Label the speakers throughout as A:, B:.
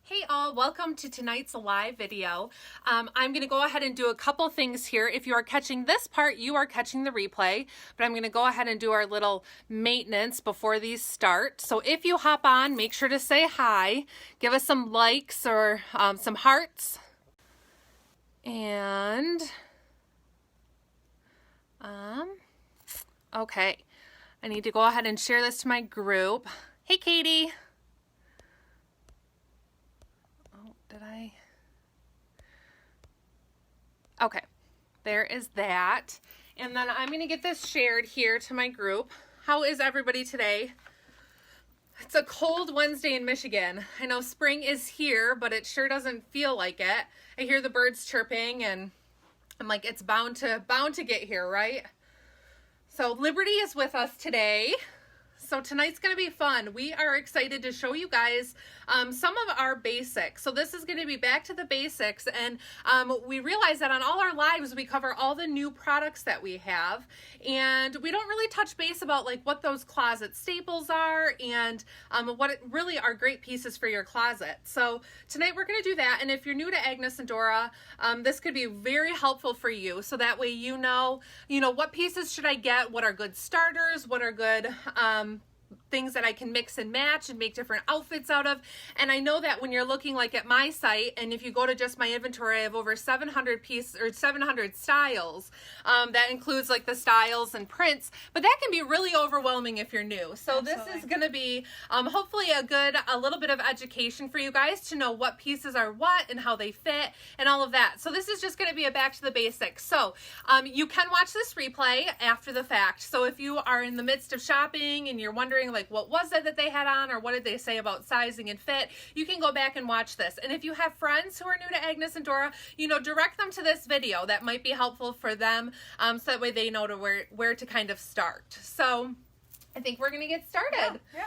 A: Hey all, welcome to tonight's live video. I'm going to go ahead and do a couple things here. If you are catching this part, you are catching the replay, but I'm going to go ahead and do our little maintenance before these start. So if you hop on, make sure to say hi, give us some likes or some hearts. And, okay, I need to go ahead and share this to my group. Hey Katie. Okay, there is that. And then I'm going to get this shared here to my group. How is everybody today? It's a cold Wednesday in Michigan. I know spring is here, but it sure doesn't feel like it. I hear the birds chirping and I'm like, it's bound to get here, right? So Liberty is with us today. So tonight's going to be fun. We are excited to show you guys some of our basics. So this is going to be back to the basics, and we realize that on all our lives we cover all the new products that we have, and we don't really touch base about like what those closet staples are and what really are great pieces for your closet. So tonight we're going to do that, and if you're new to Agnes and Dora, this could be very helpful for you. So that way you know what pieces should I get, what are good starters, what are good things that I can mix and match and make different outfits out of. And I know that when you're looking like at my site, and if you go to just my inventory, I have over 700 pieces or 700 styles. That includes like the styles and prints, but that can be really overwhelming if you're new. So Absolutely. This is going to be hopefully a little bit of education for you guys to know what pieces are what and how they fit and all of that. So this is just going to be a back to the basics. So you can watch this replay after the fact. So if you are in the midst of shopping and you're wondering like what was it that they had on or what did they say about sizing and fit, you can go back and watch this. And if you have friends who are new to Agnes and Dora, direct them to this video. That might be helpful for them, so that way they know where to kind of start. So I think we're going to get started.
B: Yeah.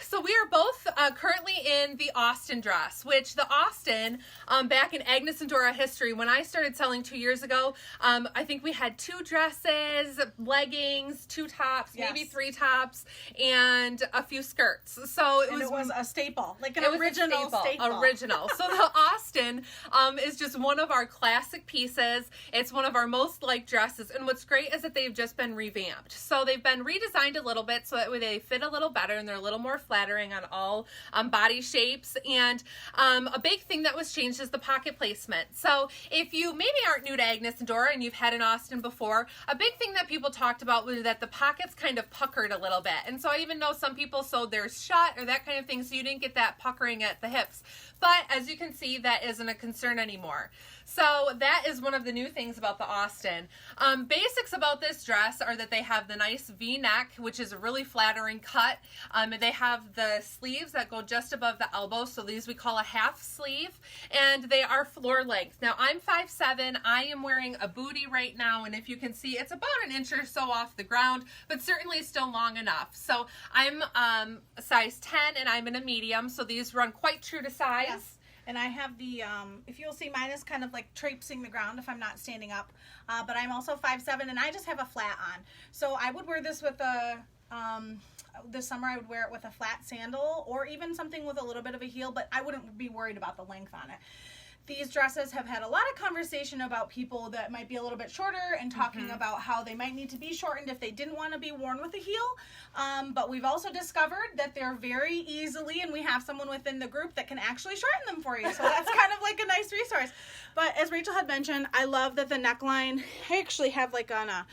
A: So we are both currently in the Austin dress, which the Austin, back in Agnes and Dora history, when I started selling 2 years ago, I think we had 2 dresses, leggings, 2 tops,
B: Yes.
A: maybe 3 tops, and a few skirts. So it was
B: a staple, like an
A: it was
B: original
A: a
B: staple.
A: Original. So the Austin is just one of our classic pieces. It's one of our most liked dresses. And what's great is that they've just been revamped. So they've been redesigned a little bit so that way they fit a little better and they're a little more flattering on all body shapes. And a big thing that was changed is the pocket placement. So if you maybe aren't new to Agnes and Dora and you've had an Austin before, a big thing that people talked about was that the pockets kind of puckered a little bit. And so I even know some people sewed theirs shut or that kind of thing, so you didn't get that puckering at the hips. But as you can see, that isn't a concern anymore. So that is one of the new things about the Austin. Basics about this dress are that they have the nice V-neck, which is a really flattering cut. They have the sleeves that go just above the elbow, so these we call a half sleeve, and they are floor length. Now I'm 5'7", I am wearing a bootie right now, and if you can see, it's about an inch or so off the ground, but certainly still long enough. So I'm a size 10 and I'm in a medium, so these run quite true to size.
B: Yes. And I have the, if you'll see, mine is kind of like traipsing the ground if I'm not standing up. But I'm also 5'7", and I just have a flat on. So I would wear this with a, this summer I would wear it with a flat sandal or even something with a little bit of a heel, but I wouldn't be worried about the length on it. These dresses have had a lot of conversation about people that might be a little bit shorter and talking about how they might need to be shortened if they didn't want to be worn with a heel. But we've also discovered that they're very easily, and we have someone within the group that can actually shorten them for you. So that's kind of like a nice resource. But as Rachel had mentioned, I love that the neckline, I actually have like on a,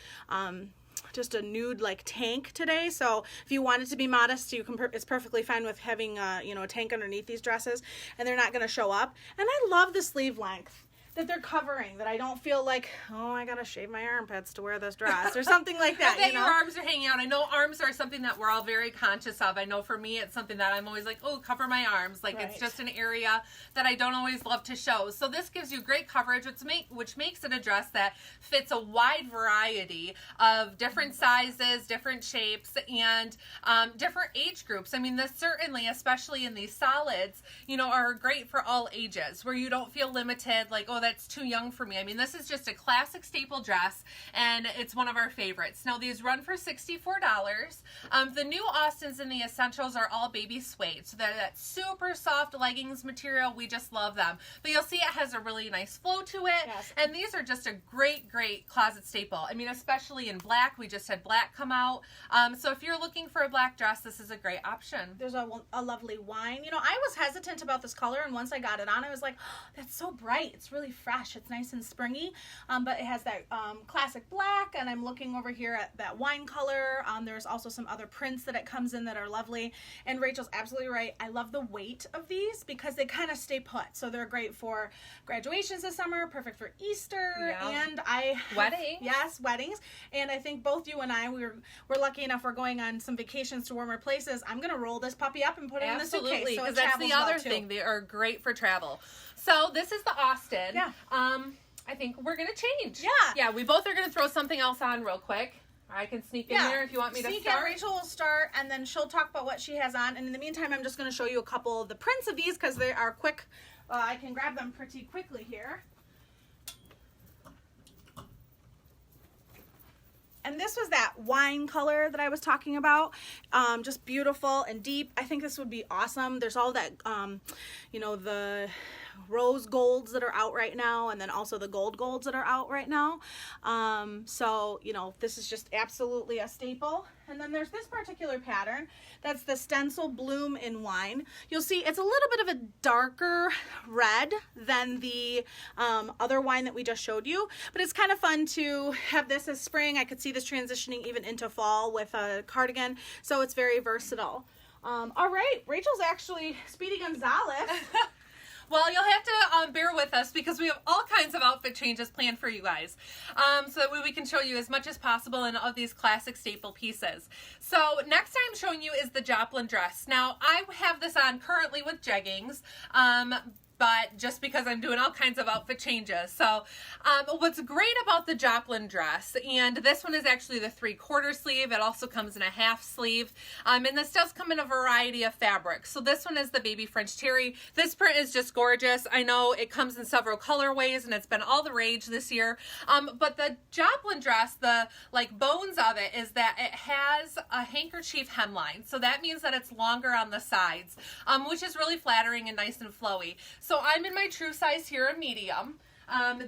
B: just a nude like tank today, so if you want it to be modest, you can it's perfectly fine with having a tank underneath these dresses, and they're not going to show up. And I love the sleeve length that they're covering, that I don't feel like, oh, I gotta shave my armpits to wear this dress or something like that.
A: That your arms are hanging out. I know arms are something that we're all very conscious of. I know for me it's something that I'm always like, oh, cover my arms. Like It's just an area that I don't always love to show. So this gives you great coverage, which makes it a dress that fits a wide variety of different sizes, different shapes, and different age groups. I mean, this certainly, especially in these solids, are great for all ages, where you don't feel limited, like, oh, that's too young for me. I mean, this is just a classic staple dress, and it's one of our favorites. Now, these run for $64. The new Austins and the essentials are all baby suede, so they're that super soft leggings material. We just love them. But you'll see it has a really nice flow to it,
B: Yes.
A: and these are just a great, great closet staple. I mean, especially in black. We just had black come out. So if you're looking for a black dress, this is a great option.
B: There's a lovely wine. You know, I was hesitant about this color, and once I got it on, I was like, oh, that's so bright. It's really fresh. It's nice and springy, but it has that classic black, and I'm looking over here at that wine color. There's also some other prints that it comes in that are lovely, and Rachel's absolutely right. I love the weight of these because they kind of stay put, so they're great for graduations this summer, perfect for Easter, and
A: weddings.
B: Yes, weddings. And I think both you and I, we're lucky enough we're going on some vacations to warmer places. I'm going to roll this puppy up and put it in the suitcase.
A: Absolutely,
B: So
A: because that's the other thing. They are great for travel. So this is the Austin.
B: Yeah.
A: I think we're going to change.
B: Yeah.
A: Yeah, we both are going to throw something else on real quick. I can sneak in there if you want me to start.
B: Rachel will start, and then she'll talk about what she has on. And in the meantime, I'm just going to show you a couple of the prints of these because they are quick. I can grab them pretty quickly here. And this was that wine color that I was talking about. Just beautiful and deep. I think this would be awesome. There's all that, you know, the rose golds that are out right now, and then also the golds that are out right now. So, you know, this is just absolutely a staple. And then there's this particular pattern. That's the stencil bloom in wine. You'll see it's a little bit of a darker red than the other wine that we just showed you, but it's kind of fun to have this as spring. I could see this transitioning even into fall with a cardigan, so it's very versatile. All right, Rachel's actually Speedy Gonzalez.
A: Well, you'll have to bear with us because we have all kinds of outfit changes planned for you guys, so that way we can show you as much as possible in all of these classic staple pieces. So next I'm showing you is the Joplin dress. Now, I have this on currently with jeggings, but just because I'm doing all kinds of outfit changes. So what's great about the Joplin dress, and this one is actually the 3/4 sleeve. It also comes in a half sleeve. And this does come in a variety of fabrics. So this one is the baby French terry. This print is just gorgeous. I know it comes in several colorways, and it's been all the rage this year. But the Joplin dress, the bones of it is that it has a handkerchief hemline. So that means that it's longer on the sides, which is really flattering and nice and flowy. So I'm in my true size here, a medium.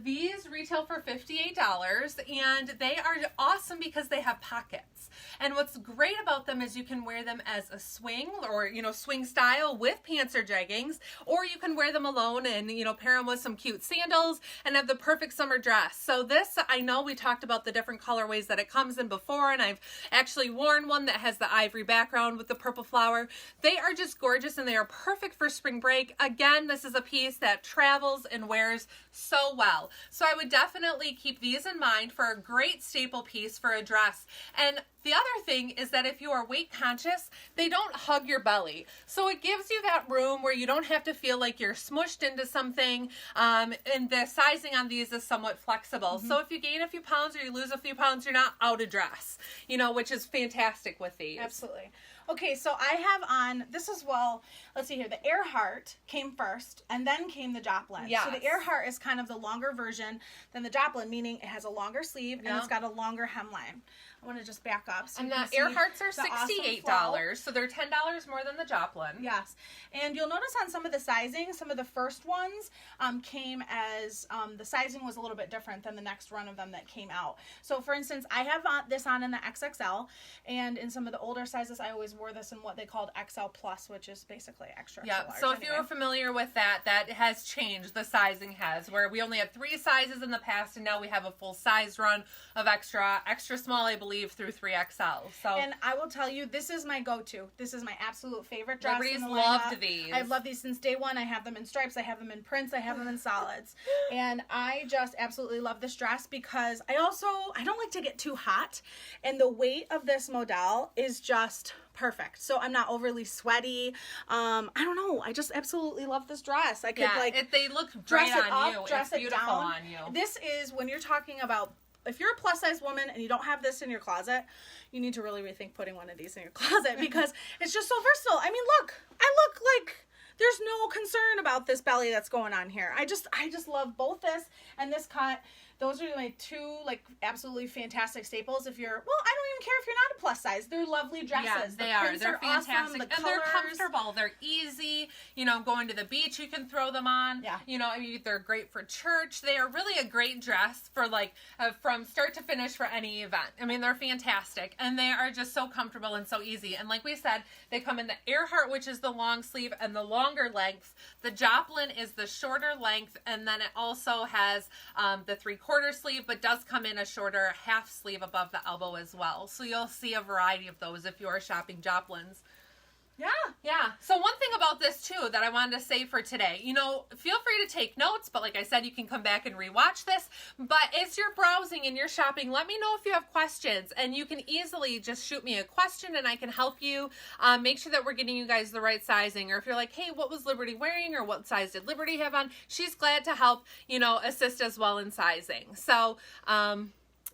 A: These retail for $58, and they are awesome because they have pockets. And what's great about them is you can wear them as a swing, or, you know, swing style with pants or jeggings, or you can wear them alone and, you know, pair them with some cute sandals and have the perfect summer dress. So this, I know we talked about the different colorways that it comes in before, and I've actually worn one that has the ivory background with the purple flower. They are just gorgeous, and they are perfect for spring break. Again, this is a piece that travels and wears so well. So I would definitely keep these in mind for a great staple piece for a dress. And the other thing is that if you are weight conscious, they don't hug your belly. So it gives you that room where you don't have to feel like you're smushed into something. And the sizing on these is somewhat flexible. So if you gain a few pounds or you lose a few pounds, you're not out of dress, you know, which is fantastic with these.
B: Absolutely. Okay, so I have on, this is, well, let's see here. The Earhart came first, and then came the Joplin.
A: Yes.
B: So the Earhart is kind of the longer version than the Joplin, meaning it has a longer sleeve, and it's got a longer hemline. I want to just back up. So
A: and
B: you
A: the
B: can see
A: Earharts are
B: the awesome
A: $68,
B: flow.
A: so they're $10 more than the Joplin.
B: Yes, and you'll notice on some of the sizing, some of the first ones came as, the sizing was a little bit different than the next run of them that came out. So for instance, I have this on in the XXL, and in some of the older sizes, I always wore this in what they called XL Plus, which is basically extra large.
A: So if you were familiar with that, that has changed. The sizing has, where we only had 3 sizes in the past, and now we have a full size run of extra small, I believe, through 3XL. So,
B: and I will tell you, this is my go-to. This is my absolute favorite dress.
A: Everybody's
B: in the
A: loved
B: lineup.
A: these.
B: I've loved these since day one. I have them in stripes. I have them in prints. I have them in solids. And I just absolutely love this dress because I don't like to get too hot. And the weight of this model is just perfect. So I'm not overly sweaty. I don't know. I just absolutely love this dress. I could
A: they look
B: dress
A: great
B: it
A: on
B: up,
A: you.
B: dress
A: It's
B: it
A: beautiful
B: down.
A: on you.
B: This is when you're talking about, if you're a plus size woman and you don't have this in your closet, you need to really rethink putting one of these in your closet because it's just so versatile. I mean, look, I look like there's no concerned about this belly that's going on here. I just love both this and this cut. Those are my two, like, absolutely fantastic staples. If you're, well, I don't even care if you're not a plus size. They're lovely dresses.
A: Yeah, they're fantastic.
B: Awesome.
A: And they're comfortable. They're easy. You know, going to the beach, you can throw them on.
B: Yeah.
A: You know, I mean, they're great for church. They are really a great dress for, like, from start to finish for any event. I mean, they're fantastic. And they are just so comfortable and so easy. And like we said, they come in the Earhart, which is the long sleeve and the longer length. The Joplin is the shorter length. And then it also has the 3/4 sleeve, but does come in a shorter half sleeve above the elbow as well. So you'll see a variety of those if you are shopping Joplins. Yeah. So one thing about this too that I wanted to say for today, you know, feel free to take notes, but like I said, you can come back and rewatch this. But as you're browsing and you're shopping, let me know if you have questions, and you can easily just shoot me a question and I can help you make sure that we're getting you guys the right sizing. Or if you're like, hey, what was Liberty wearing, or what size did Liberty have on? She's glad to help, you know, assist as well in sizing. So,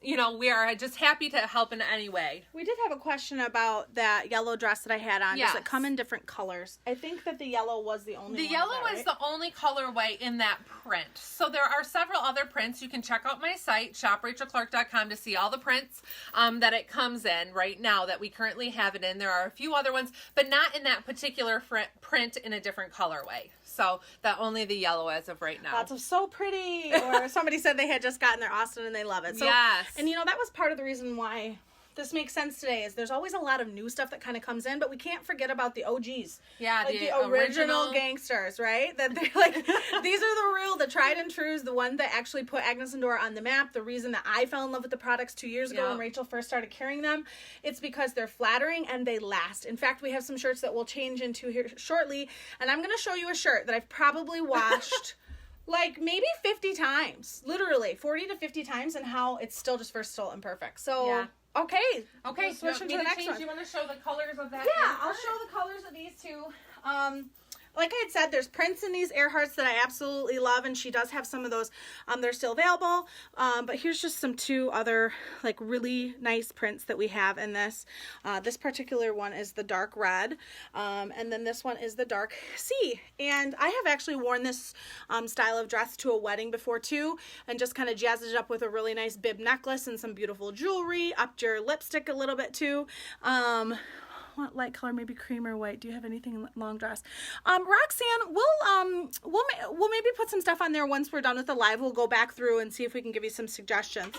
A: you know, we are just happy to help in any way.
B: We did have a question about that yellow dress that I had on.
A: Yes.
B: Does it come in different colors? I think that the yellow was the only one.
A: The yellow is the only colorway in that print. So there are several other prints. You can check out my site, shoprachelclark.com, to see all the prints that it comes in right now that we currently have it in. There are a few other ones, but not in that particular print in a different colorway. So that only the yellow as of right now.
B: Lots of so pretty. Or somebody said they had just gotten their Austin and they love it. So,
A: yes.
B: And you know, that was part of the reason why this makes sense today, is there's always a lot of new stuff that kind of comes in, but we can't forget about the OGs.
A: Yeah,
B: like the original gangsters, right? That they're like, these are the tried and trues, the one that actually put Agnes and Dora on the map. The reason that I fell in love with the products 2 years ago when Rachel first started carrying them, it's because they're flattering and they last. In fact, we have some shirts that we'll change into here shortly, and I'm going to show you a shirt that I've probably washed like maybe 50 times, literally 40 to 50 times, and how it's still just versatile and perfect. So,
A: yeah.
B: Okay,
A: we'll
B: switch into the next one.
A: You want to show the colors of that?
B: Yeah, I'll show the colors of these two. Like I had said, there's prints in these Earharts that I absolutely love, and she does have some of those. They're still available, but here's just some two other like really nice prints that we have in this. This particular one is the dark red, and then this one is the dark sea. And I have actually worn this style of dress to a wedding before too, and just kind of jazzed it up with a really nice bib necklace and some beautiful jewelry, upped your lipstick a little bit too. What light color, maybe cream or white? Do you have anything in long dress? Roxanne, we'll maybe put some stuff on there once we're done with the live. We'll go back through and see if we can give you some suggestions.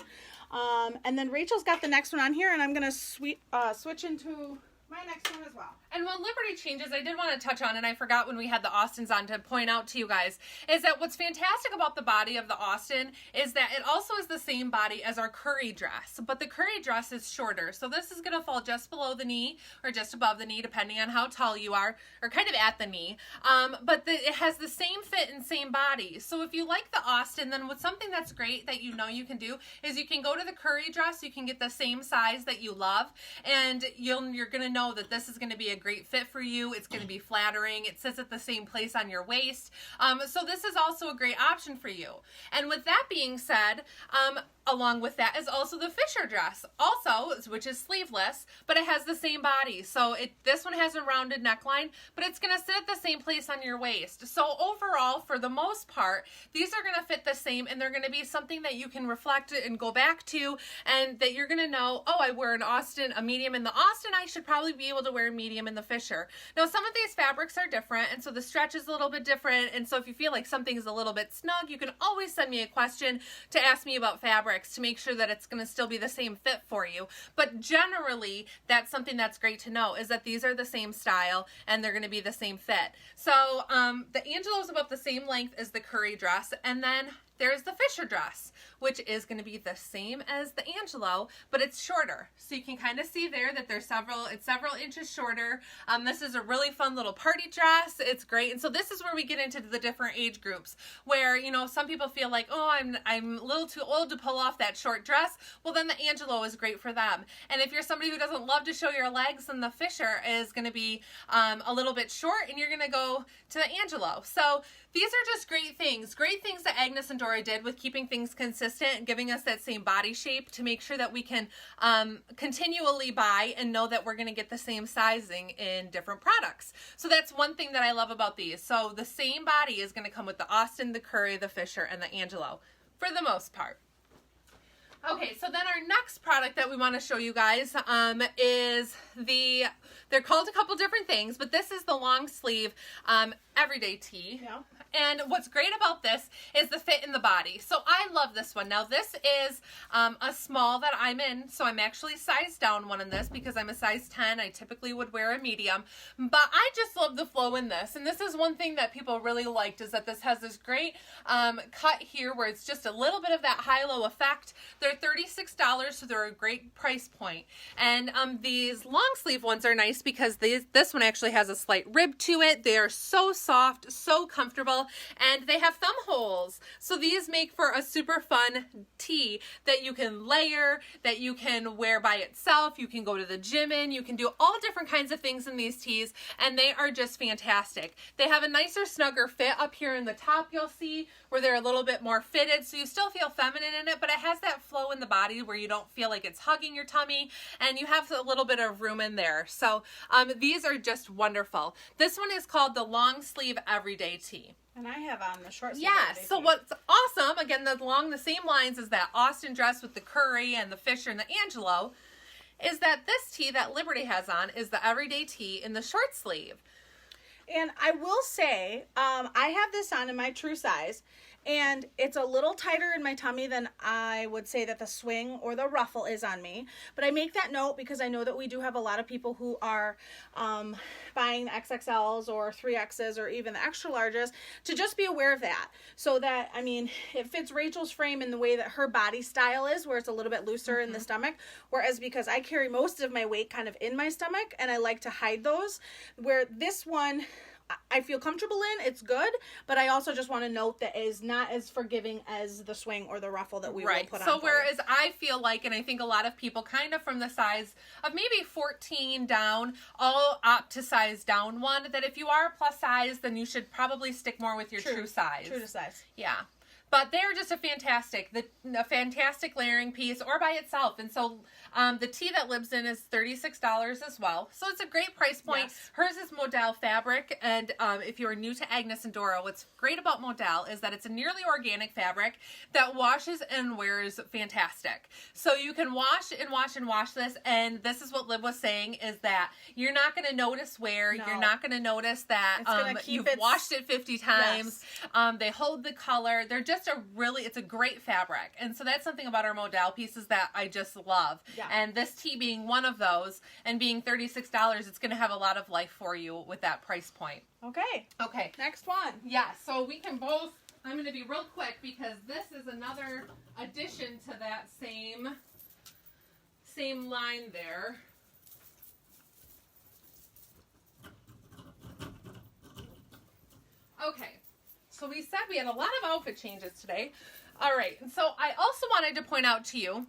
B: And then Rachel's got the next one on here, and I'm gonna switch into my next one as well.
A: And when Liberty changes, I did want to touch on, and I forgot when we had the Austins on to point out to you guys, is that what's fantastic about the body of the Austin is that it also is the same body as our curry dress, but the curry dress is shorter. So this is going to fall just below the knee or just above the knee, depending on how tall you are, or kind of at the knee. But it has the same fit and same body. So if you like the Austin, then what's something that's great that you know you can do is you can go to the curry dress, you can get the same size that you love, and you're going to know that this is going to be a great fit for you. It's going to be flattering. It sits at the same place on your waist. So this is also a great option for you. And with that being said, along with that is also the Fisher dress, also, which is sleeveless, but it has the same body. So this one has a rounded neckline, but it's going to sit at the same place on your waist. So overall, for the most part, these are going to fit the same, and they're going to be something that you can reflect and go back to, and that you're going to know, oh, I wear an Austin, a medium in the Austin, I should probably be able to wear a medium in the Fisher. Now, some of these fabrics are different, and so the stretch is a little bit different, and so if you feel like something's a little bit snug, you can always send me a question to ask me about fabrics to make sure that it's going to still be the same fit for you. But generally, that's something that's great to know, is that these are the same style and they're going to be the same fit. So the Angelo is about the same length as the curry dress, and then there's the Fisher dress, which is going to be the same as the Angelo, but it's shorter. So you can kind of see there that it's several inches shorter. This is a really fun little party dress. It's great. And so this is where we get into the different age groups where, you know, some people feel like, oh, I'm a little too old to pull off that short dress. Well, then the Angelo is great for them. And if you're somebody who doesn't love to show your legs, then the Fisher is going to be a little bit short, and you're going to go to the Angelo. So these are just great things that Agnes and Dora Dora did with keeping things consistent and giving us that same body shape to make sure that we can continually buy and know that we're going to get the same sizing in different products. So that's one thing that I love about these. So the same body is going to come with the Austin, the Curry, the Fisher, and the Angelo for the most part. Okay, so then our next product that we want to show you guys is they're called a couple different things, but this is the long sleeve everyday tee.
B: Yeah.
A: And what's great about this is the fit in the body. So I love this one. Now this is a small that I'm in, so I'm actually sized down one in this because I'm a size 10. I typically would wear a medium, but I just love the flow in this. And this is one thing that people really liked, is that this has this great cut here where it's just a little bit of that high-low effect. They're $36, so they're a great price point. And these long sleeve ones are nice because this one actually has a slight rib to it. They are so soft, so comfortable, and they have thumb holes. So these make for a super fun tee that you can layer, that you can wear by itself. You can go to the gym in. You can do all different kinds of things in these tees, and they are just fantastic. They have a nicer, snugger fit up here in the top, you'll see, where they're a little bit more fitted, so you still feel feminine in it, but it has that flow in the body where you don't feel like it's hugging your tummy, and you have a little bit of room in there. So these are just wonderful. This one is called the long sleeve everyday tee.
B: And I have on the short sleeve.
A: Yes, so what's awesome, again, along the same lines as that Austin dress with the Curry and the Fisher and the Angelo, is that this tee that Liberty has on is the everyday tee in the short sleeve.
B: And I will say, I have this on in my true size, and it's a little tighter in my tummy than I would say that the swing or the ruffle is on me. But I make that note because I know that we do have a lot of people who are buying the XXLs or 3Xs or even the extra larges, to just be aware of that. So that, I mean, it fits Rachel's frame in the way that her body style is, where it's a little bit looser in the stomach. Whereas because I carry most of my weight kind of in my stomach, and I like to hide those, where this one I feel comfortable in, it's good, but I also just want to note that it is not as forgiving as the swing or the ruffle that we will put on.
A: So whereas I feel like, and I think a lot of people kind of from the size of maybe 14 down, all opt to size down one, that if you are plus size, then you should probably stick more with your true size.
B: True to size.
A: Yeah. But they're just a fantastic layering piece, or by itself. And so the tee that Lib's in is $36 as well. So it's a great price point.
B: Yes.
A: Hers is Modal fabric. And if you are new to Agnes and Dora, what's great about Modal is that it's a nearly organic fabric that washes and wears fantastic. So you can wash and wash and wash this. And this is what Lib was saying, is that you're not going to notice wear. No. You're not going to notice that you've washed it 50 times. Yes. They hold the color. They're just it's a great fabric. And so that's something about our Modal pieces that I just love. Yeah. And this tee being one of those, and being $36, it's going to have a lot of life for you with that price point.
B: Okay. Next one.
A: Yeah, so we can both, I'm going to be real quick because this is another addition to that same line there. Okay. So we said we had a lot of outfit changes today. All right. And so I also wanted to point out to you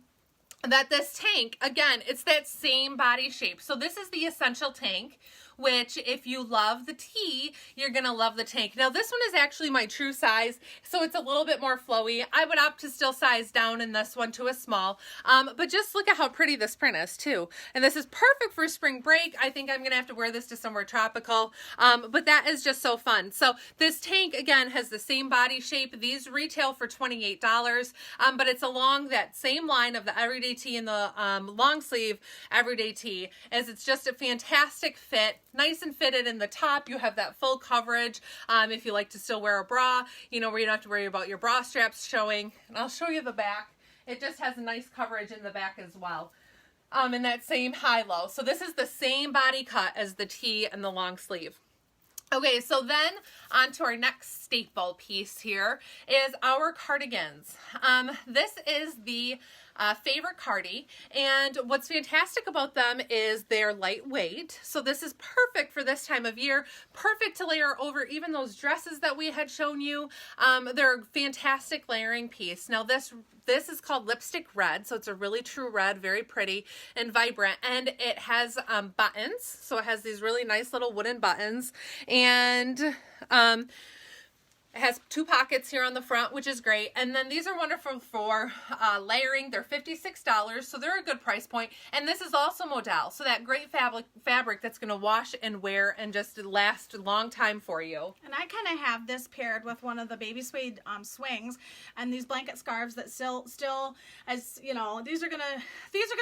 A: that this tank, again, it's that same body shape. So this is the Essential Tank, which if you love the tee, you're going to love the tank. Now this one is actually my true size, so it's a little bit more flowy. I would opt to still size down in this one to a small, but just look at how pretty this print is too. And this is perfect for spring break. I think I'm going to have to wear this to somewhere tropical, but that is just so fun. So this tank, again, has the same body shape. These retail for $28, but it's along that same line of the everyday tee and the long sleeve everyday tee, as it's just a fantastic fit. Nice and fitted in the top. You have that full coverage. If you like to still wear a bra, where you don't have to worry about your bra straps showing. And I'll show you the back. It just has a nice coverage in the back as well. In that same high-low. So this is the same body cut as the tee and the long sleeve. Okay, so then on to our next staple piece here is our cardigans. This is the favorite cardie, and what's fantastic about them is they're lightweight. So this is perfect for this time of year, perfect to layer over even those dresses that we had shown you. They're a fantastic layering piece. Now this is called Lipstick Red, so it's a really true red, very pretty and vibrant, and it has buttons. So it has these really nice little wooden buttons, and It has 2 pockets here on the front, which is great. And then these are wonderful for layering. They're $56, so they're a good price point. And this is also modal, so that great fabric that's going to wash and wear and just last a long time for you.
B: And I kind of have this paired with one of the baby suede swings and these blanket scarves that still, as you know, these are gonna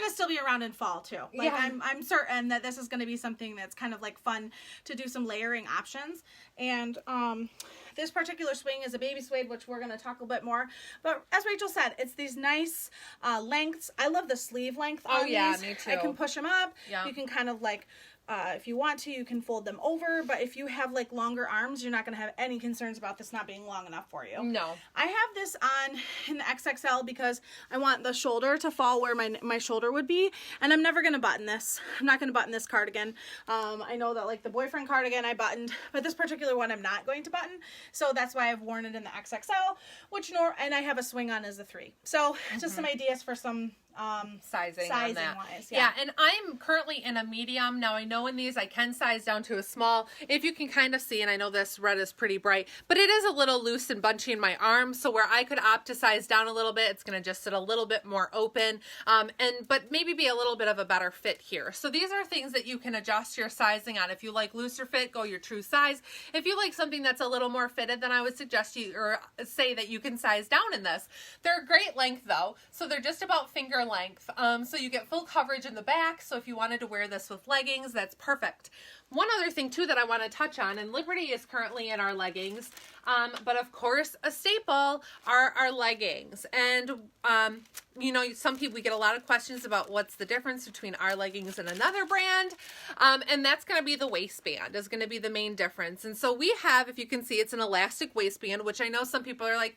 B: still be around in fall too. Like
A: Yeah.
B: I'm certain that this is gonna be something that's kind of like fun to do some layering options. And this particular swing is a baby suede, which we're going to talk a bit more. But as Rachel said, it's these nice lengths. I love the sleeve length on these.
A: Me too.
B: I can push them up.
A: Yeah.
B: You can kind of like, if you want to, you can fold them over. But if you have like longer arms, you're not going to have any concerns about this not being long enough for you.
A: No.
B: I have this on in the XXL because I want the shoulder to fall where my shoulder would be. And I'm never going to button this. I'm not going to button this cardigan. I know that like the boyfriend cardigan I buttoned, but this particular one I'm not going to button. So that's why I've worn it in the XXL, and I have a swing on as a 3. So just some ideas for some
A: sizing on that.
B: Wise.
A: Yeah, and I'm currently in a medium. Now I know in these I can size down to a small. If you can kind of see, and I know this red is pretty bright, but it is a little loose and bunchy in my arm, so where I could opt to size down a little bit, it's going to just sit a little bit more open, but maybe be a little bit of a better fit here. So these are things that you can adjust your sizing on. If you like looser fit, go your true size. If you like something that's a little more fitted, then I would suggest you, or say that you can size down in this. They're a great length though, so they're just about finger length. So you get full coverage in the back. So if you wanted to wear this with leggings, that's perfect. One other thing too that I want to touch on, and Liberty is currently in our leggings, but of course a staple are our leggings. And you know, some people, we get a lot of questions about what's the difference between our leggings and another brand, and that's going to be the waistband is going to be the main difference. And so we have, if you can see, it's an elastic waistband, which I know some people are like,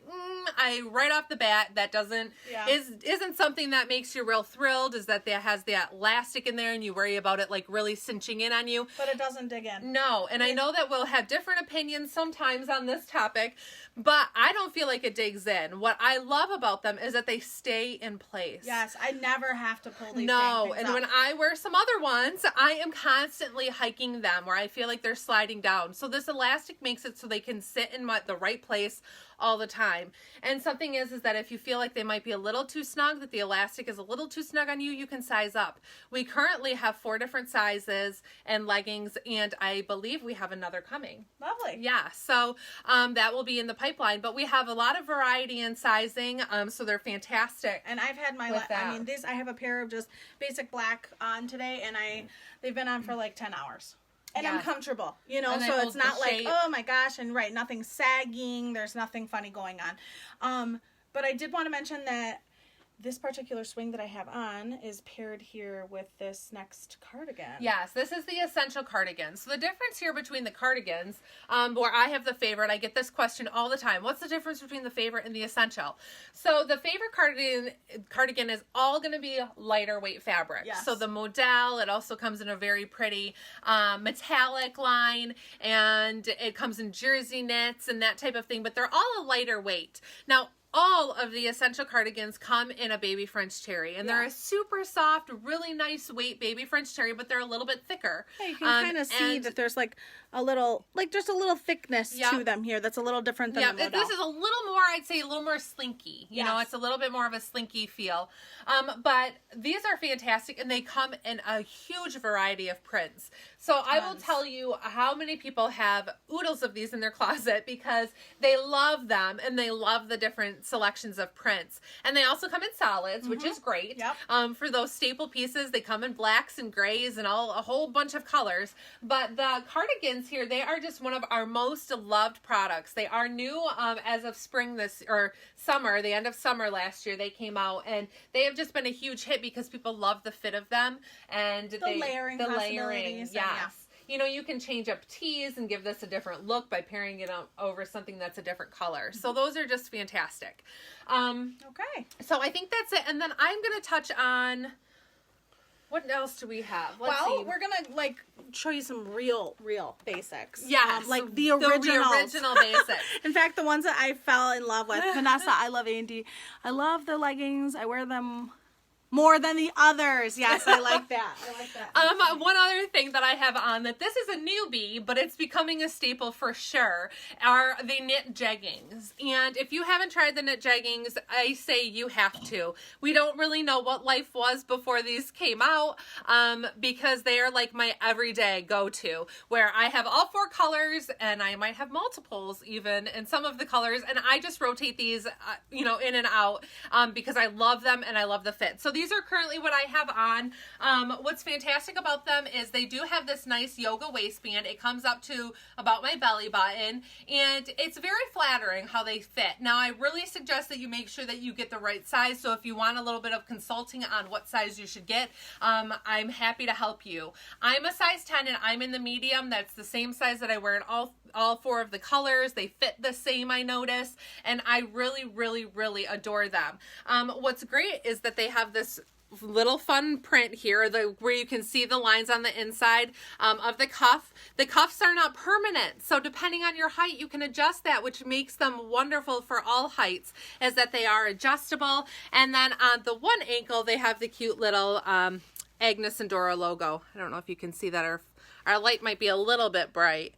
A: right off the bat, that isn't something that makes you real thrilled, is that it has the elastic in there and you worry about it like really cinching in on you.
B: But it doesn't dig in.
A: No, and I know that we'll have different opinions sometimes on this topic, but I don't feel like it digs in. What I love about them is that they stay in place.
B: Yes, I never have to pull these
A: No,
B: things
A: and
B: up.
A: when I wear some other ones, I am constantly hiking them where I feel like they're sliding down. So this elastic makes it so they can sit in the right place all the time. And something is that if you feel like they might be a little too snug, that the elastic is a little too snug on you, you can size up. We currently have 4 different sizes and leggings, and I believe we have another coming.
B: Lovely.
A: Yeah, so that will be in the pipeline, but we have a lot of variety in sizing, so they're fantastic.
B: And I've had my, I have a pair of just basic black on today, and they've been on for like 10 hours. And I'm comfortable, you know, so it's not like, oh my gosh, and nothing's sagging, there's nothing funny going on. But I did want to mention that this particular swing that I have on is paired here with this next cardigan.
A: Yes, this is the essential cardigan. So the difference here between the cardigans, where I have the favorite, I get this question all the time. What's the difference between the favorite and the essential? So the favorite cardigan is all going to be lighter weight fabric.
B: Yes.
A: So the modal, it also comes in a very pretty metallic line, and it comes in jersey knits and that type of thing, but they're all a lighter weight. Now, all of the essential cardigans come in a baby French terry, and they're a super soft, really nice weight baby French terry, but they're a little bit thicker.
B: Yeah, you can kind of see that there's like a little, just a little thickness to them here that's a little different than the modal.
A: This is a little more, I'd say, a little more slinky. You know, it's a little bit more of a slinky feel. But these are fantastic, and they come in a huge variety of prints. So I will tell you how many people have oodles of these in their closet because they love them, and they love the different selections of prints. And they also come in solids, which is great.
B: Yep.
A: For those staple pieces, they come in blacks and grays and a whole bunch of colors. But the cardigans here, they are just one of our most loved products. They are new as of spring summer, the end of summer last year they came out, and they have just been a huge hit because people love the fit of them and
B: the layering possibilities.
A: Yes. You know, you can change up tees and give this a different look by pairing it over something that's a different color. So those are just fantastic.
B: Okay.
A: So I think that's it. And then I'm going to touch on, what else do we have? Let's see.
B: We're going to show you some real basics.
A: Yes.
B: The original
A: basics.
B: In fact, the ones that I fell in love with. Vanessa, I love Andy. I love the leggings. I wear them more than the others. Yes, I like that. I like that.
A: One other thing that I have on that this is a newbie, but it's becoming a staple for sure, are the knit jeggings. And if you haven't tried the knit jeggings, I say you have to. We don't really know what life was before these came out, because they are like my everyday go-to, where I have all 4 colors and I might have multiples even in some of the colors, and I just rotate these, in and out, because I love them and I love the fit. So these are currently what I have on. What's fantastic about them is they do have this nice yoga waistband. It comes up to about my belly button, and it's very flattering how they fit. Now, I really suggest that you make sure that you get the right size. So if you want a little bit of consulting on what size you should get, I'm happy to help you. I'm a size 10 and I'm in the medium. That's the same size that I wear in all 4 of the colors. They fit the same, I notice, and I really, really, really adore them. What's great is that they have this little fun print here where you can see the lines on the inside of the cuff. The cuffs are not permanent, so depending on your height you can adjust that, which makes them wonderful for all heights, is that they are adjustable. And then on the one ankle they have the cute little Agnes and Dora logo. I don't know if you can see that, or our light might be a little bit bright.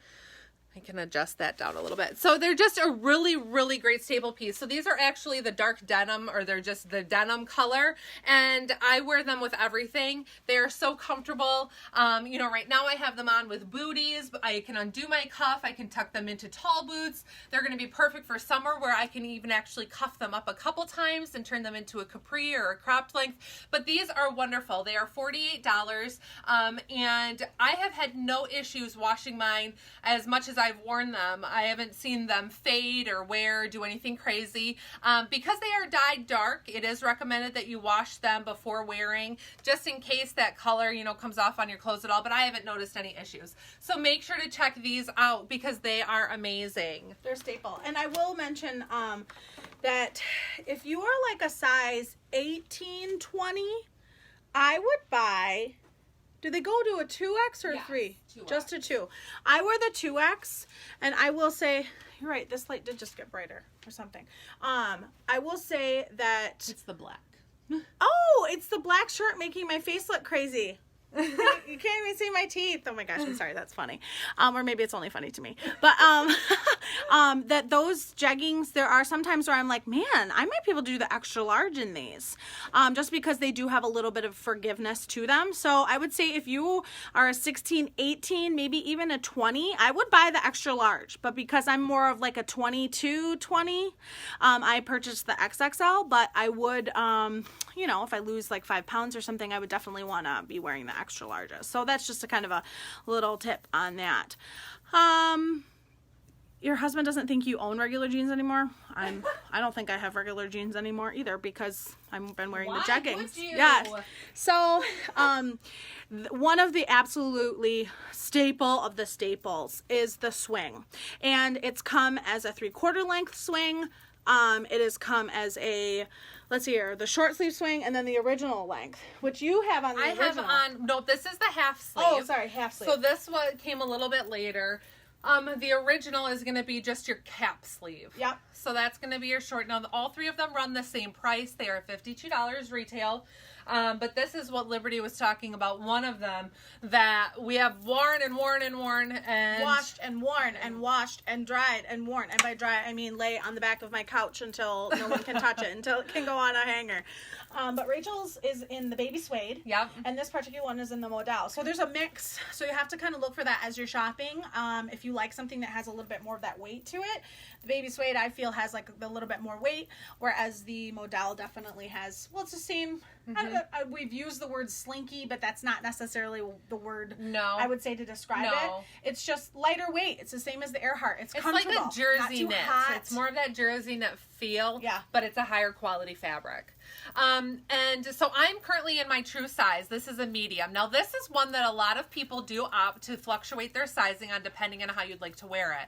A: I can adjust that down a little bit. So they're just a really, really great staple piece. So these are actually the dark denim, or they're just the denim color, and I wear them with everything. They are so comfortable. Right now I have them on with booties. I can undo my cuff. I can tuck them into tall boots. They're going to be perfect for summer, where I can even actually cuff them up a couple times and turn them into a capri or a cropped length. But these are wonderful. They are $48, and I have had no issues washing mine as much as I've worn them. I haven't seen them fade or wear, do anything crazy. Because they are dyed dark, it is recommended that you wash them before wearing, just in case that color, comes off on your clothes at all, but I haven't noticed any issues. So make sure to check these out because they are amazing.
B: They're staple. And I will mention that if you are like a size 18, 20, I would buy... Do they go to a 2X or a 3? 2X. Just a 2. I wear the 2X, and I will say, you're right, this light did just get brighter or something. I will say that...
A: It's the black.
B: Oh, it's the black shirt making my face look crazy. You can't even see my teeth. Oh my gosh, I'm sorry, that's funny. Or maybe it's only funny to me. But that those jeggings, there are sometimes where I'm like, man, I might be able to do the extra large in these. Just because they do have a little bit of forgiveness to them. So I would say if you are a 16, 18, maybe even a 20, I would buy the extra large. But because I'm more of like a 22, 20, I purchased the XXL. But I would, if I lose like 5 pounds or something, I would definitely want to be wearing the extra larges. So that's just a kind of a little tip on that. Your husband doesn't think you own regular jeans anymore. I don't think I have regular jeans anymore either because I've been wearing the jeggings.
A: Would you?
B: Yes. So one of the absolutely staple of the staples is the swing, and it's come as a 3/4 length swing. It has come as a, let's see here, the short sleeve swing, and then the original length, which you have on the original.
A: No, this is the half sleeve.
B: Oh, sorry, half sleeve.
A: So this one came a little bit later. The original is going to be just your cap sleeve.
B: Yep.
A: So that's going to be your short. Now, all 3 of them run the same price. They are $52 retail. But this is what Liberty was talking about. One of them that we have worn and worn and worn and
B: washed and worn and washed and dried and worn. And by dry, I mean lay on the back of my couch until no one can touch it, until it can go on a hanger. But Rachel's is in the baby suede.
A: Yep.
B: And this particular one is in the modal. So there's a mix. So you have to kind of look for that as you're shopping. If you like something that has a little bit more of that weight to it. The baby suede, I feel, has like a little bit more weight, whereas the modal definitely has, well, it's the same. Mm-hmm. We've used the word slinky, but that's not necessarily the word I would say to describe it. It's just lighter weight. It's the same as the Earhart. It's comfortable.
A: Like a jersey knit.
B: Hot.
A: It's more of that jersey knit feel, but it's a higher quality fabric. And so I'm currently in my true size. This is a medium. Now this is one that a lot of people do opt to fluctuate their sizing on depending on how you'd like to wear it.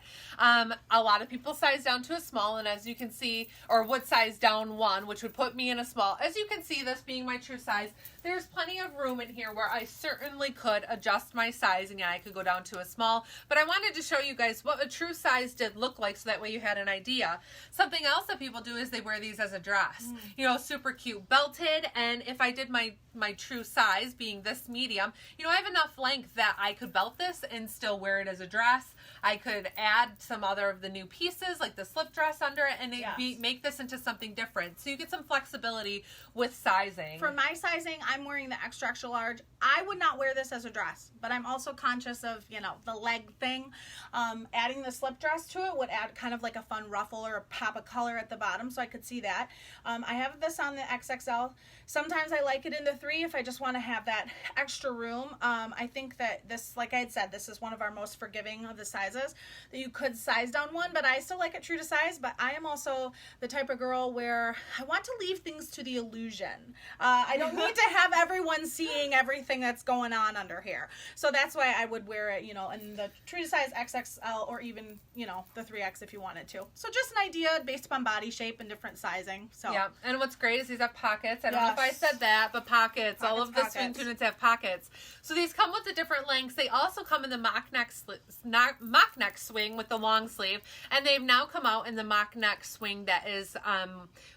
A: A lot of people size down to a small, and as you can see, or would size down 1, which would put me in a small. As you can see, this being seeing my true size, there's plenty of room in here where I certainly could adjust my sizing. Yeah, I could go down to a small, but I wanted to show you guys what a true size did look like so that way you had an idea. Something else that people do is they wear these as a dress. You know, super cute belted, and if I did my true size being this medium, you know, I have enough length that I could belt this and still wear it as a dress. I could add some other of the new pieces like the slip dress under it and make this into something different. So you get some flexibility with sizing.
B: For my sizing, I'm wearing the extra large. I would not wear this as a dress, but I'm also conscious of, you know, the leg thing. Adding the slip dress to it would add kind of like a fun ruffle or a pop of color at the bottom, so I could see that. I have this on the XXL. Sometimes I like it in the 3 if I just want to have that extra room. I think that this, like I had said, this is one of our most forgiving of the sizes, that you could size down one, but I still like it true to size. But I am also the type of girl where I want to leave things to the illusion. I don't need to have everyone seeing everything that's going on under here. So that's why I would wear it, you know, in the true to size XXL or even, you know, the 3X if you wanted to. So just an idea based upon body shape and different sizing. So
A: yeah, and what's great is these have pockets. I don't know if I said that, but pockets. All of the swing tunics have pockets. So these come with the different lengths. They also come in the mock neck swing with the long sleeve, and they've now come out in the mock neck swing that is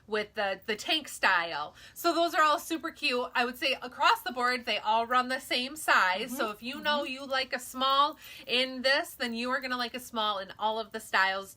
A: with the tank style. So those are all super cute. I would say across the board, they all run the same size. So if you know you like a small in this, then you are going to like a small in all of the styles.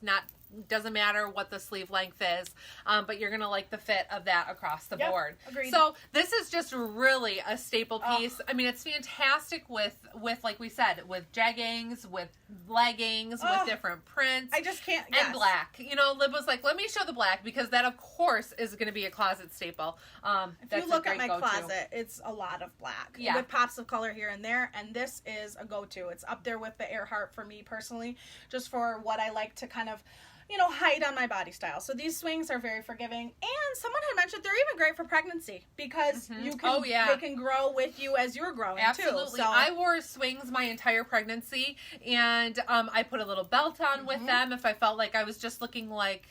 A: Doesn't matter what the sleeve length is, but you're going to like the fit of that across the board.
B: Agreed.
A: So this is just really a staple piece. I mean, it's fantastic with like we said, with jeggings, with leggings, with different prints.
B: I just can't.
A: And black. You know, Lib was like, let me show the black, because that, of course, is going to be a closet staple.
B: If you look at my closet, it's a lot of black.
A: Yeah.
B: With pops of color here and there, and this is a go-to. It's up there with the Earhart for me personally, just for what I like to kind of, you know, hide on my body style. So these swings are very forgiving, and someone had mentioned they're even great for pregnancy because you can, they can grow with you as you're growing.
A: Absolutely.
B: Too. So
A: I wore swings my entire pregnancy, and I put a little belt on with them if I felt like I was just looking like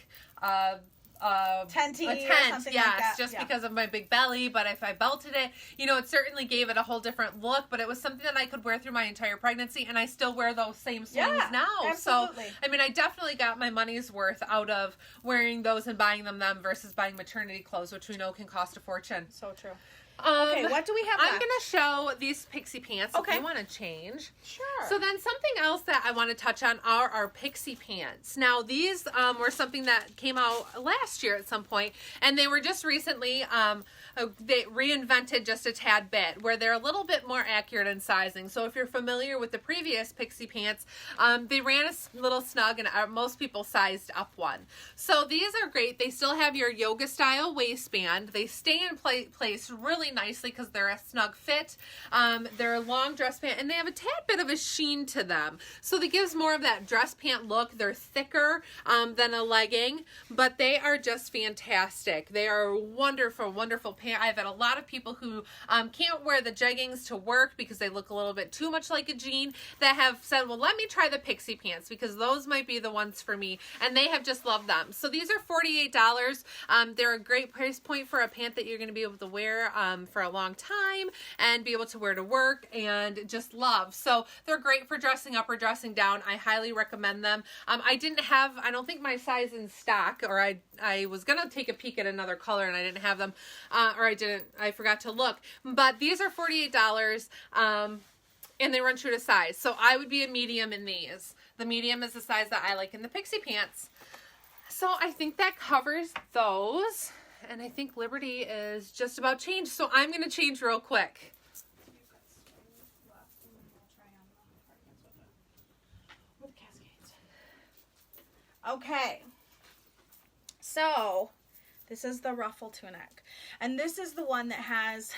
B: tenty
A: a tent,
B: or something like that.
A: just because of my big belly. But if I belted it, you know, it certainly gave it a whole different look. But it was something that I could wear through my entire pregnancy, and I still wear those same swings now.
B: Absolutely.
A: So I mean, I definitely got my money's worth out of wearing those and buying them versus buying maternity clothes, which we know can cost a fortune.
B: So true. Okay, what do we have left?
A: I'm going to show these pixie pants if you want to change.
B: Sure.
A: So then something else that I want to touch on are our pixie pants. Now, these were something that came out last year at some point, and they were just recently, they reinvented just a tad bit, where they're a little bit more accurate in sizing. So if you're familiar with the previous pixie pants, they ran a little snug, and most people sized up one. So these are great. They still have your yoga style waistband. They stay in place really nicely because they're a snug fit. They're a long dress pant, and they have a tad bit of a sheen to them. So that gives more of that dress pant look. They're thicker than a legging, but they are just fantastic. They are wonderful, wonderful pants. I've had a lot of people who can't wear the jeggings to work because they look a little bit too much like a jean, that have said, well, let me try the pixie pants because those might be the ones for me, and they have just loved them. So these are $48. They're a great price point for a pant that you're going to be able to wear for a long time and be able to wear to work and just love. So they're great for dressing up or dressing down. I highly recommend them. I don't think my size in stock, or I was going to take a peek at another color and I didn't have them, I forgot to look, but these are $48, and they run true to size. So I would be a medium in these. The medium is the size that I like in the pixie pants. So I think that covers those. And I think Liberty is just about changed. So I'm going to change real quick.
B: Okay. So this is the ruffle tunic. And this is the one that has,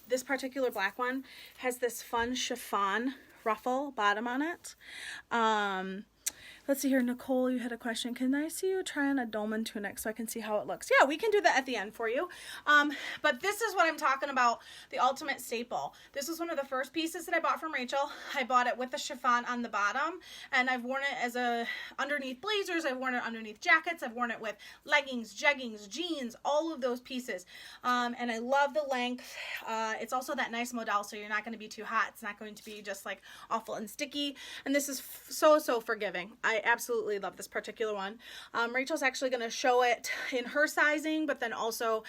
B: this particular black one has this fun chiffon ruffle bottom on it. let's see here, Nicole, you had a question. Can I see you try on a dolman tunic so I can see how it looks? Yeah, we can do that at the end for you. But this is what I'm talking about, the ultimate staple. This was one of the first pieces that I bought from Rachel. I bought it with the chiffon on the bottom, and I've worn it as a underneath blazers. I've worn it underneath jackets. I've worn it with leggings, jeggings, jeans, all of those pieces. And I love the length. It's also that nice modal, so you're not going to be too hot. It's not going to be just like awful and sticky. And this is so forgiving. I absolutely love this particular one. Rachel's actually going to show it in her sizing, but then also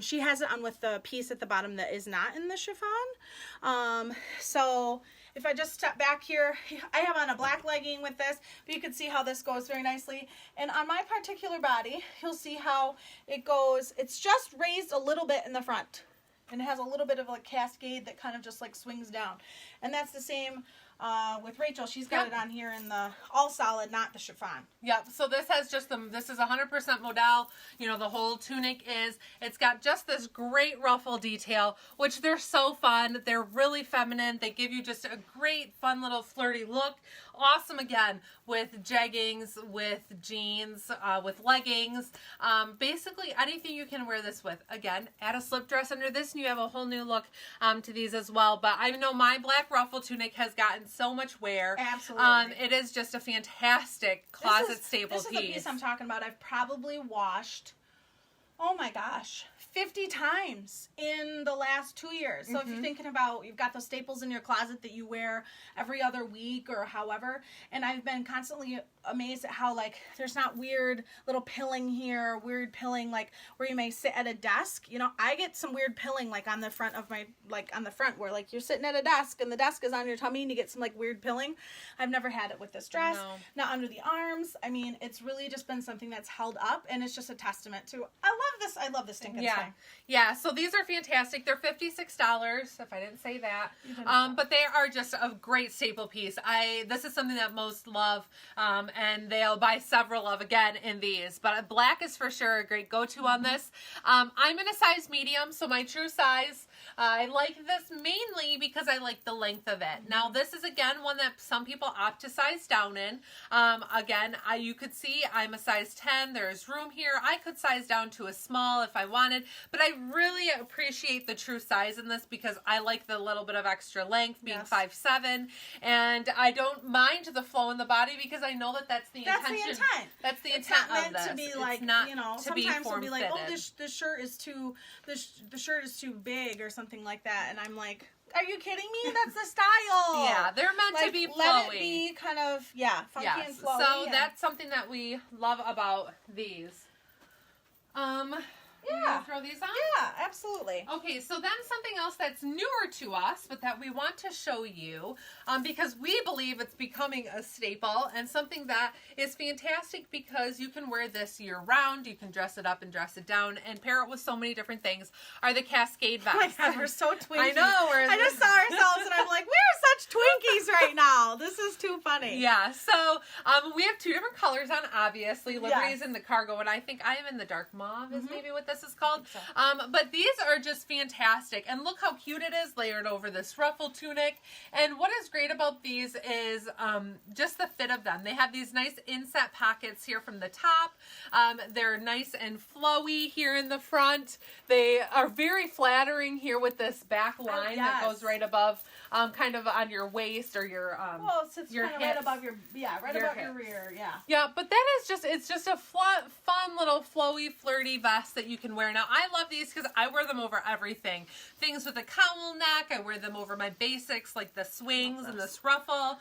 B: she has it on with the piece at the bottom that is not in the chiffon. So if I just step back here, I have on a black legging with this, but you can see how this goes very nicely. And on my particular body, you'll see how it goes. It's just raised a little bit in the front, and it has a little bit of a cascade that kind of just like swings down. And that's the same with Rachel. She's got it on here in the all solid, not the chiffon.
A: Yep. So this has just this is 100% modal. You know, the whole tunic is. It's got just this great ruffle detail, which they're so fun. They're really feminine. They give you just a great, fun little flirty look. Awesome again with jeggings, with jeans, with leggings. Basically anything you can wear this with. Again, add a slip dress under this and you have a whole new look to these as well. But I know my black ruffle tunic has gotten so much wear.
B: Absolutely.
A: It is just a fantastic closet staple piece.
B: This is the piece I'm talking about. I've probably washed, oh my gosh, 50 times in the last 2 years. So if you're thinking about, you've got those staples in your closet that you wear every other week or however, and I've been constantly amazed at how, like, there's not weird little pilling here, weird pilling, like, where you may sit at a desk. You know, I get some weird pilling, like, on the front of my, like, on the front where, like, you're sitting at a desk and the desk is on your tummy and you get some, like, weird pilling. I've never had it with this dress.
A: No.
B: Not under the arms. I mean, it's really just been something that's held up, and it's just a testament to, I love this stinking thing.
A: Yeah, so these are fantastic. They're $56, if I didn't say that. But they are just a great staple piece. This is something that most love, and they'll buy several of again in these. But black is for sure a great go-to on this. I'm in a size medium, so my true size. I like this mainly because I like the length of it. Now, this is, again, one that some people opt to size down in. Again, you could see I'm a size 10. There's room here. I could size down to a small if I wanted, but I really appreciate the true size in this because I like the little bit of extra length, being 5'7", and I don't mind the flow in the body because I know that that's the intention. That's the intent of this.
B: It's not meant to be like,
A: not
B: you know,
A: to be
B: sometimes they'll be like, oh,
A: form-fitted.
B: this shirt is too, the shirt is too big or something like that, and I'm like, are you kidding me? That's the style.
A: Yeah, they're meant
B: like,
A: to be flowy.
B: Let it be kind of, funky and flowy.
A: So that's something that we love about these. You wanna throw these on?
B: Yeah, absolutely.
A: Okay, so then something else that's newer to us, but that we want to show you, because we believe it's becoming a staple and something that is fantastic because you can wear this year-round, you can dress it up and dress it down, and pair it with so many different things, are the Cascade vests.
B: Oh my God, we're so twinky.
A: I know.
B: I just saw ourselves and I'm like, we're such Twinkies right now. This is too funny.
A: Yeah, so we have two different colors on, obviously. Liberty's in the cargo, and I think I am in the dark mauve is maybe what this is called.
B: So.
A: But these are just fantastic. And look how cute it is layered over this ruffle tunic. And what is great about these is just the fit of them. They have these nice inset pockets here from the top. They're nice and flowy here in the front. They are very flattering here with this back line that goes right above, kind of on your waist or your
B: well, it sits
A: your
B: kind of
A: hips.
B: right above your, right above your rear,
A: Yeah, but that is just, it's just a fun little flowy, flirty vest that you can wear. Now, I love these because I wear them over everything. Things with a cowl neck, I wear them over my basics like the swings and this ruffle.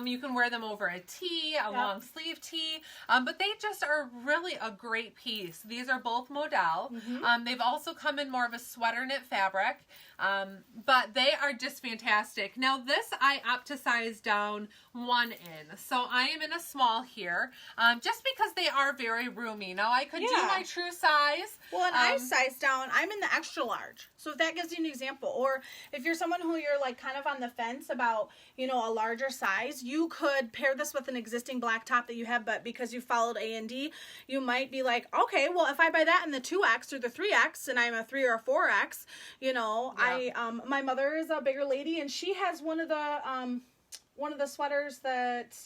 A: You can wear them over a tee, a long sleeve tee, but they just are really a great piece. These are both modal. They've also come in more of a sweater knit fabric, but they are just fantastic. Now, this I opt to size down 1 in, so I am in a small here, just because they are very roomy. Now, I could do my true size.
B: Well, and I've sized down. I'm in the extra large. So if that gives you an example, or if you're someone who you're like kind of on the fence about, you know, a larger size, you could pair this with an existing black top that you have, but because you followed A&D, you might be like, okay, well, if I buy that in the 2X or the 3X and I'm a 3 or a 4X, you know, my mother is a bigger lady and she has one of the sweaters that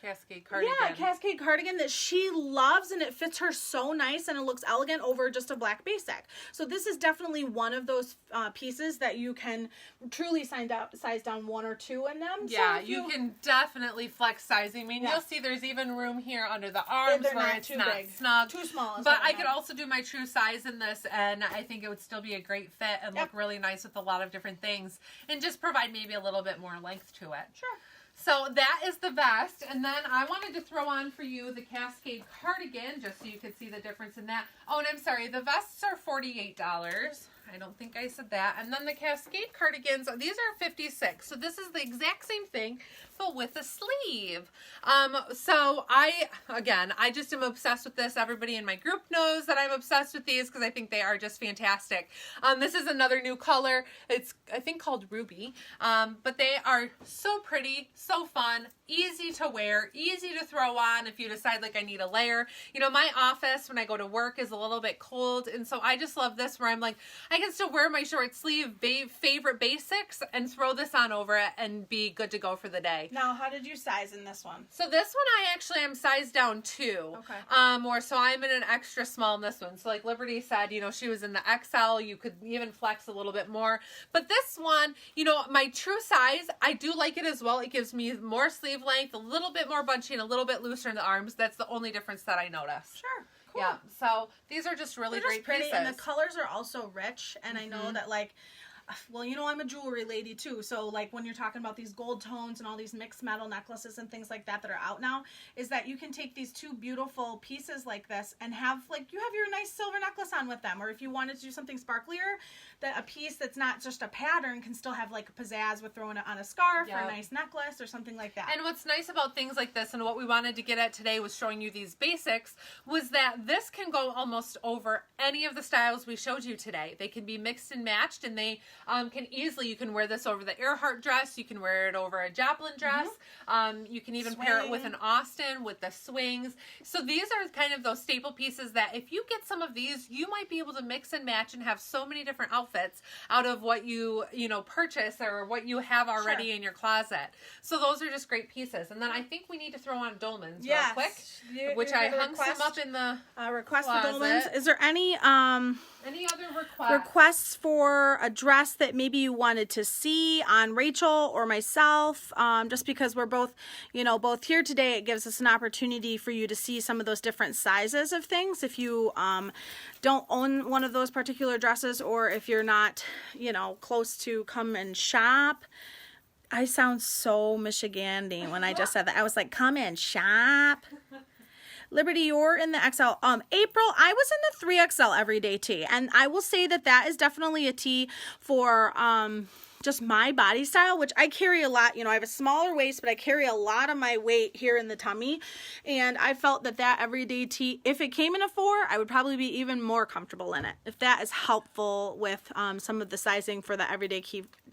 A: cascade cardigan.
B: Yeah, cascade cardigan that she loves, and it fits her so nice, and it looks elegant over just a black basic. So this is definitely one of those pieces that you can truly size down 1 or 2 in them.
A: Yeah,
B: so
A: you can definitely flex sizing. I mean,
B: Yeah.
A: you'll see there's even room here under the arms
B: They're
A: where
B: not
A: it's
B: too
A: not
B: big.
A: snug.
B: Too small. Is
A: But
B: what
A: I
B: meant.
A: could also do my true size in this, and I think it would still be a great fit and look really nice with a lot of different things, and just provide maybe a little bit more length to it.
B: Sure.
A: So that is the vest, and then I wanted to throw on for you the cascade cardigan, just so you could see the difference in that. Oh, and I'm sorry, the vests are $48. I don't think I said that. And then the cascade cardigans, these are $56. So this is the exact same thing, but with a sleeve. So I just am obsessed with this. Everybody in my group knows that I'm obsessed with these because I think they are just fantastic. This is another new color. It's, I think, called Ruby. But they are so pretty, so fun, easy to wear, easy to throw on if you decide like I need a layer. You know, my office when I go to work is a little bit cold, and so I just love this where I'm like, I can still wear my short sleeve favorite basics and throw this on over it and be good to go for the day.
B: Now, how did you size in this one?
A: So this one I actually am sized down 2.
B: Okay.
A: Or so I'm in an extra small in this one. So like Liberty said, you know, she was in the XL. You could even flex a little bit more. But this one, you know, my true size, I do like it as well. It gives me more sleeve length, a little bit more bunchy, and a little bit looser in the arms. That's the only difference that I noticed.
B: Sure. Cool.
A: Yeah, so these are just really
B: They're
A: great
B: just pretty,
A: pieces.
B: and the colors are also rich. And I know that, like, well, you know, I'm a jewelry lady too. So like when you're talking about these gold tones and all these mixed metal necklaces and things like that that are out now, is that you can take these 2 beautiful pieces like this and have, like, you have your nice silver necklace on with them. Or if you wanted to do something sparklier, that a piece that's not just a pattern can still have like a pizzazz with throwing it on a scarf or a nice necklace or something like that.
A: And what's nice about things like this, and what we wanted to get at today was showing you these basics, was that this can go almost over any of the styles we showed you today. They can be mixed and matched, and they can easily, you can wear this over the Earhart dress, you can wear it over a Joplin dress, you can even pair it with an Austin with the swings. So these are kind of those staple pieces that if you get some of these, you might be able to mix and match and have so many different outfits out of what you know, purchase or what you have already in your closet. So those are just great pieces. And then I think we need to throw on dolmens real quick, which I hung some up in the
B: request
A: closet.
B: the dolmens. Is there any
A: other
B: requests for a dress that maybe you wanted to see on Rachel or myself? Just because we're both, you know, both here today, it gives us an opportunity for you to see some of those different sizes of things. If you don't own one of those particular dresses, or if you're not, you know, close to come and shop. I sound so Michigan-y when I just said that. I was like, come and shop. Liberty, you're in the XL. April, I was in the 3XL everyday tee, and I will say that that is definitely a tee for just my body style, which I carry a lot. You know, I have a smaller waist, but I carry a lot of my weight here in the tummy, and I felt that that everyday tee, if it came in a 4, I would probably be even more comfortable in it. If that is helpful with some of the sizing for the everyday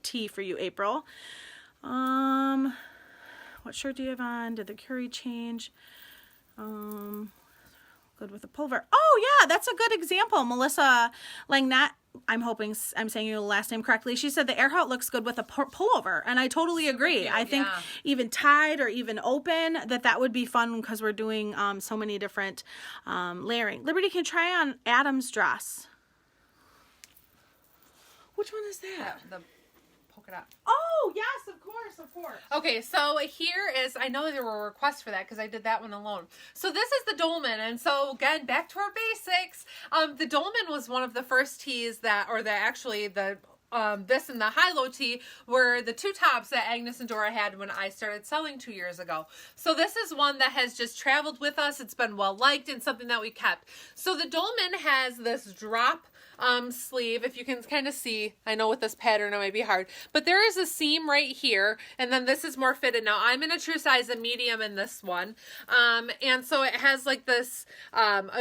B: tee for you, April. What shirt do you have on? Did the curry change? Good with a pullover. Oh yeah, that's a good example. Melissa Langnat, I'm hoping I'm saying your last name correctly. She said the Earhart looks good with a pullover, and I totally agree.
A: Cute,
B: I think even tied or even open, that would be fun because we're doing so many different layering. Liberty, can you try on Adam's dress? Which one is that?
A: The polka dot.
B: Oh, yes, of course, of course.
A: Okay, so here is, I know there were requests for that because I did that one alone. So this is the dolman, and so again, back to our basics. The dolman was one of the first tees that, or this and the high-low tee were the 2 tops that Agnes and Dora had when I started selling 2 years ago. So this is one that has just traveled with us. It's been well-liked and something that we kept. So the dolman has this drop sleeve, if you can kind of see. I know with this pattern it might be hard, but there is a seam right here, and then this is more fitted. Now I'm in a true size, a medium in this one, and so it has like this,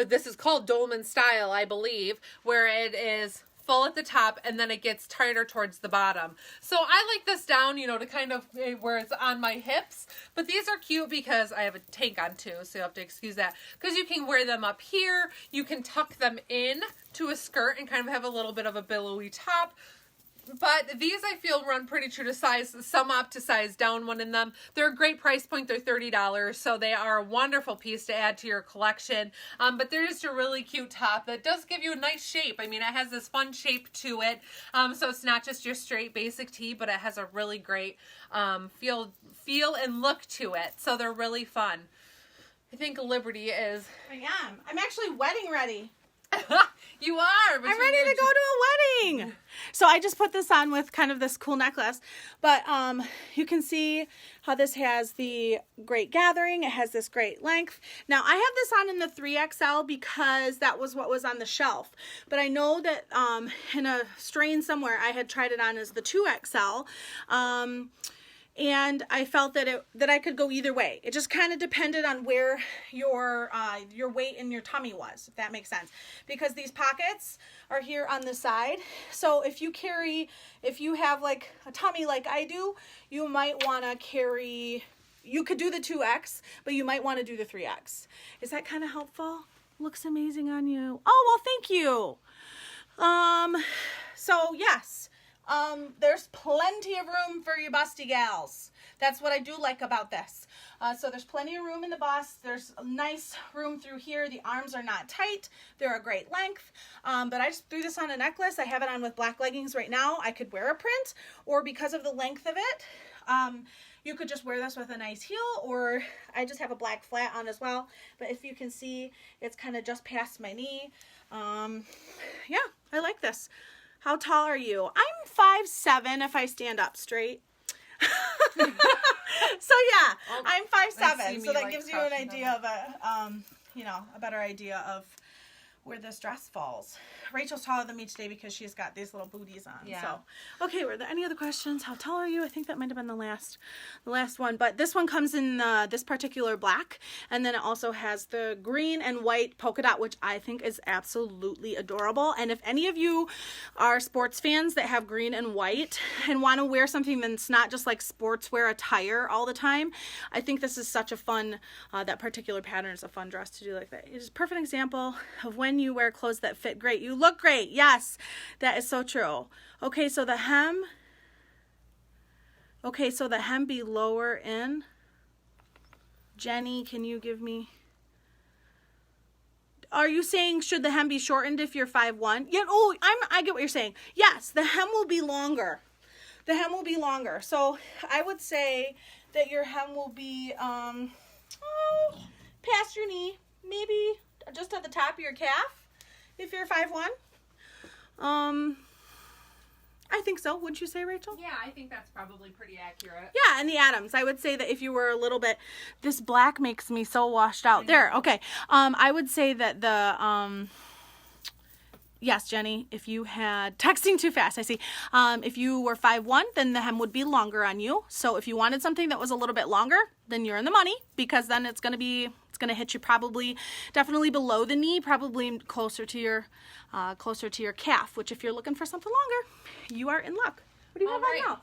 A: this is called dolman style, I believe, where it is full at the top and then it gets tighter towards the bottom. So I like this down, you know, to kind of where it's on my hips, but these are cute because I have a tank on too, so you have to excuse that, because you can wear them up here, you can tuck them in to a skirt and kind of have a little bit of a billowy top. But these I feel run pretty true to size, some up to size down one in them. They're a great price point. They're $30, so they are a wonderful piece to add to your collection. But they're just a really cute top that does give you a nice shape. I mean, it has this fun shape to it. So it's not just your straight basic tee, but it has a really great feel and look to it. So they're really fun. I think Liberty is...
B: I am. I'm actually wedding ready.
A: You are.
B: I'm ready to go to a wedding. So I just put this on with kind of this cool necklace. But you can see how this has the great gathering. It has this great length. Now I have this on in the 3XL because that was what was on the shelf. But I know that in a strain somewhere I had tried it on as the 2XL. And I felt that I could go either way. It just kind of depended on where your weight and your tummy was, if that makes sense. Because these pockets are here on the side. So if you have like a tummy like I do, you might want to carry, you could do the 2X, but you might want to do the 3X. Is that kind of helpful? Looks amazing on you. Oh, well, thank you. So yes. There's plenty of room for you busty gals. That's what I do like about this. So there's plenty of room in the bust. There's a nice room through here. The arms are not tight. They're a great length. But I just threw this on a necklace. I have it on with black leggings right now. I could wear a print, or because of the length of it, you could just wear this with a nice heel, or I just have a black flat on as well. But if you can see, it's kind of just past my knee. Yeah, I like this. How tall are you? I'm 5'7" if I stand up straight. So yeah, I'm 5'7", so that gives you an idea of a better idea of where this dress falls. Rachel's taller than me today because she's got these little booties on.
A: Yeah.
B: So, okay, were there any other questions? How tall are you? I think that might have been the last one. But this one comes in this particular black, and then it also has the green and white polka dot, which I think is absolutely adorable. And if any of you are sports fans that have green and white and want to wear something that's not just like sportswear attire all the time, I think this is such a fun, that particular pattern is a fun dress to do like that. It is a perfect example of when you wear clothes that fit great, you look great. Yes, that is so true. Okay, so the hem. Okay, so the hem be lower in. Jenny, can you give me? Are you saying should the hem be shortened if you're 5'1"? Yeah. Oh, I get what you're saying. Yes, the hem will be longer. The hem will be longer. So I would say that your hem will be past your knee, maybe just at the top of your calf. If you're 5'1", I think so. Would you say, Rachel?
A: Yeah, I think that's probably pretty accurate.
B: Yeah, and the Adams. I would say that if you were a little bit, this black makes me so washed out. There, okay. I would say that the, yes, Jenny, if you had, texting too fast, I see. If you were 5'1", then the hem would be longer on you. So if you wanted something that was a little bit longer, then you're in the money, because then it's going to hit you probably definitely below the knee, probably closer to your calf, which if you're looking for something longer, you are in luck. What do you have on now?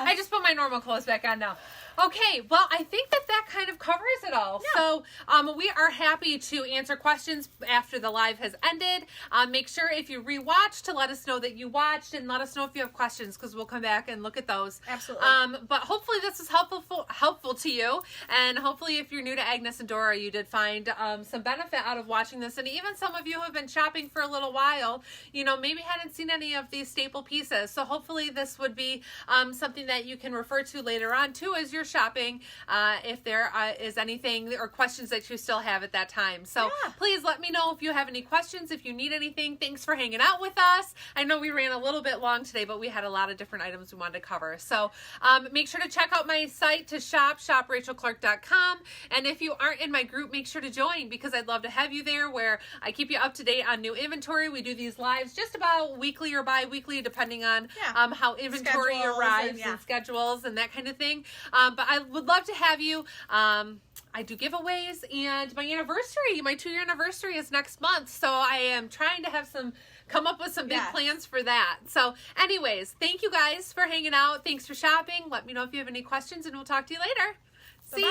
A: I just put my normal clothes back on now. Okay, well, I think that kind of covers it all.
B: Yeah.
A: So we are happy to answer questions after the live has ended. Make sure if you rewatch to let us know that you watched, and let us know if you have questions, because we'll come back and look at those.
B: Absolutely.
A: But hopefully this is helpful to you, and hopefully if you're new to Agnes and Dora, you did find some benefit out of watching this, and even some of you who have been shopping for a little while, maybe hadn't seen any of these staple pieces. So hopefully this would be something that you can refer to later on too as you're shopping, if there is anything or questions that you still have at that time. So please let me know if you have any questions, if you need anything. Thanks for hanging out with us. I know we ran a little bit long today, but we had a lot of different items we wanted to cover. So make sure to check out my site to shoprachelclark.com. And if you aren't in my group, make sure to join, because I'd love to have you there, where I keep you up to date on new inventory. We do these lives just about weekly or bi-weekly, depending on how inventory arrives and schedules and that kind of thing. But I would love to have you. I do giveaways, and my 2-year anniversary is next month. So I am trying to come up with some big plans for that. So anyways, thank you guys for hanging out. Thanks for shopping. Let me know if you have any questions, and we'll talk to you later. See ya.